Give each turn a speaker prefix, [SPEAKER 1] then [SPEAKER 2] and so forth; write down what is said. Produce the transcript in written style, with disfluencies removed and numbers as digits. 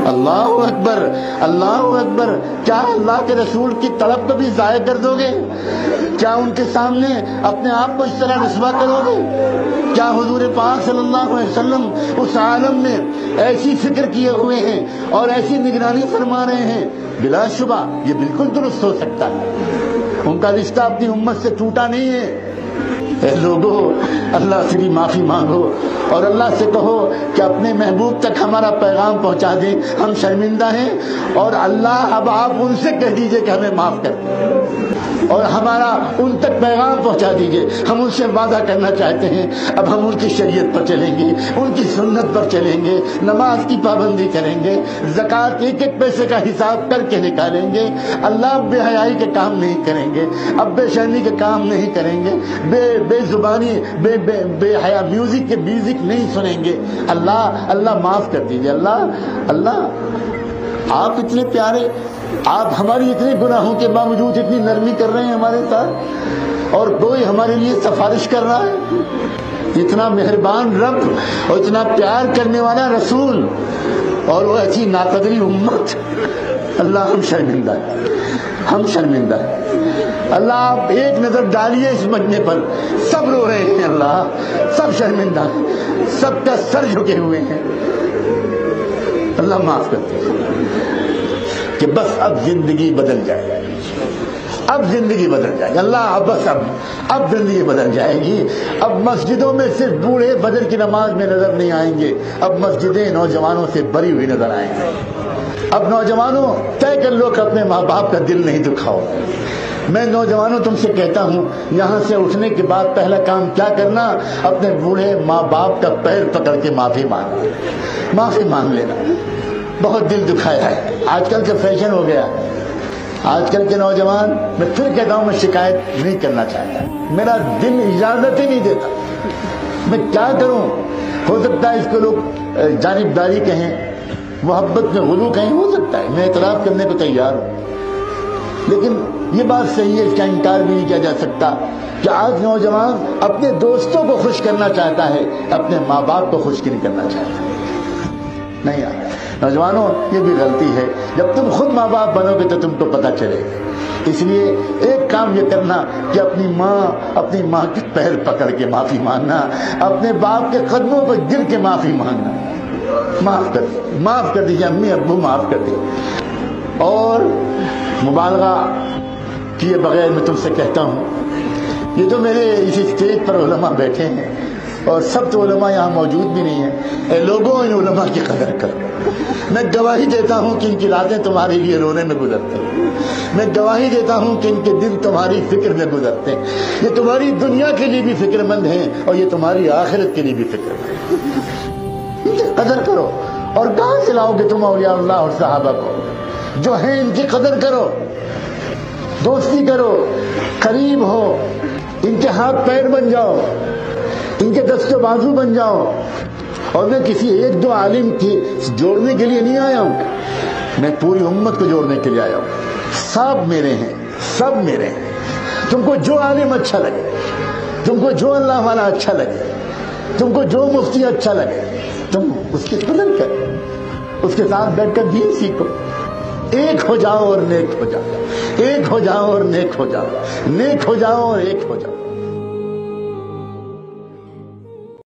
[SPEAKER 1] اللہ اکبر، اللہ اکبر۔ کیا اللہ کے رسول کی طلب کو بھی ضائع کر دو گے؟ کیا ان کے سامنے اپنے آپ کو اس طرح رسوا کرو گے؟ کیا حضور پاک صلی اللہ علیہ وسلم اس عالم میں ایسی فکر کیے ہوئے ہیں اور ایسی نگرانی فرما رہے ہیں؟ بلا شبہ یہ بالکل درست ہو سکتا ہے، ان کا رشتہ اپنی امت سے ٹوٹا نہیں ہے۔ اے لوگوں، اللہ سے بھی معافی مانگو اور اللہ سے کہو کہ اپنے محبوب تک ہمارا پیغام پہنچا دیں، ہم شرمندہ ہیں، اور اللہ اب آپ ان سے کہہ دیجئے کہ ہمیں معاف کر دیں اور ہمارا ان تک پیغام پہنچا دیجئے۔ ہم ان سے وعدہ کرنا چاہتے ہیں، اب ہم ان کی شریعت پر چلیں گے، ان کی سنت پر چلیں گے، نماز کی پابندی کریں گے، زکوٰۃ ایک ایک پیسے کا حساب کر کے نکالیں گے، اللہ بے حیائی کے کام نہیں کریں گے، اب بے شرمی کے کام نہیں کریں گے، بے زبانی بے حیا میوزک نہیں سنیں گے۔ اللہ معاف کر دیجئے۔ اللہ آپ اتنے پیارے، آپ ہماری اتنے گناہوں کے باوجود اتنی نرمی کر رہے ہیں ہمارے ساتھ، اور کوئی ہمارے لیے سفارش کر رہا ہے؟ اتنا مہربان رب اور اتنا پیار کرنے والا رسول اور وہ ایسی ناقدری امت۔ اللہ ہم شرمندہ ہیں، ہم شرمندہ ہیں۔ اللہ آپ ایک نظر ڈالیے اس مجمع پر، سب رو رہے ہیں، اللہ سب شرمندہ ہیں، سب کا سر جھکے ہوئے ہیں۔ اللہ معاف کرتے ہیں کہ بس اب زندگی بدل جائے، اب زندگی بدل جائے گی۔ اللہ بس اب زندگی بدل جائے گی۔ اب مسجدوں میں صرف بوڑھے فجر کی نماز میں نظر نہیں آئیں گے، اب مسجدیں نوجوانوں سے بھری ہوئی نظر آئیں گے۔ اب نوجوانوں طے کر لو کہ اپنے ماں باپ کا دل نہیں دکھاؤ۔ میں نوجوانوں تم سے کہتا ہوں، یہاں سے اٹھنے کے بعد پہلا کام کیا کرنا؟ اپنے بوڑھے ماں باپ کا پیر پکڑ کے معافی مانگ لینا۔ بہت دل دکھایا ہے، آج کل کا فیشن ہو گیا۔ آج کل کے نوجوان، میں پھر کہتا ہوں، میں شکایت نہیں کرنا چاہتا، میرا دل اجازت ہی نہیں دیتا، میں کیا کروں؟ ہو سکتا ہے اس کو لوگ جانبداری کہیں، محبت میں غلو کہیں، ہو سکتا ہے، میں اعتراف کرنے کو تیار ہوں، لیکن یہ بات صحیح ہے، اس کا انکار بھی نہیں کیا جا سکتا کہ آج نوجوان اپنے دوستوں کو خوش کرنا چاہتا ہے، اپنے ماں باپ کو خوش نہیں کرنا چاہتا۔ نہیں یار نوجوانوں، یہ بھی غلطی ہے، جب تم خود ماں باپ بنو گے تو تم کو پتہ چلے گا۔ اس لیے ایک کام یہ کرنا کہ اپنی ماں کے پیر پکڑ کے معافی مانگنا، اپنے باپ کے قدموں پر گر کے معافی مانگنا، معاف کر دیجیے امی ابو، معاف کر دیجیے۔ اور مبالغہ کیے بغیر میں تم سے کہتا ہوں، یہ جو میرے اس اسٹیج پر علماء بیٹھے ہیں، اور سب تو علماء یہاں موجود بھی نہیں ہیں، اے لوگوں ان علماء کی قدر کرو۔ میں گواہی دیتا ہوں کہ ان کی راتیں تمہارے لیے رونے میں گزرتے ہیں، میں گواہی دیتا ہوں کہ ان کے دن تمہاری فکر میں گزرتے ہیں، یہ تمہاری دنیا کے لیے بھی فکر مند ہیں اور یہ تمہاری آخرت کے لیے بھی فکر مند ہیں۔ ان کی قدر کرو، اور کہاں سے لاؤ گے تم اولیاء اللہ اور صحابہ کو؟ جو ہیں ان کی قدر کرو، دوستی کرو، قریب ہو، ان کے ہاتھ پیر بن جاؤ، ان کے دست و بازو بن جاؤ۔ اور میں کسی ایک دو عالم کی جوڑنے کے لیے نہیں آیا ہوں، میں پوری امت کو جوڑنے کے لیے آیا ہوں۔ سب میرے ہیں، سب میرے ہیں۔ تم کو جو عالم اچھا لگے، تم کو جو اللہ والا اچھا لگے، تم کو جو مفتی اچھا لگے، تم اس کی قدر کرو، اس کے ساتھ بیٹھ کر دین سیکھو۔ ایک ہو جاؤ اور نیک ہو جاؤ، ایک ہو جاؤ اور نیک ہو جاؤ، نیک ہو جاؤ اور ایک ہو جاؤ۔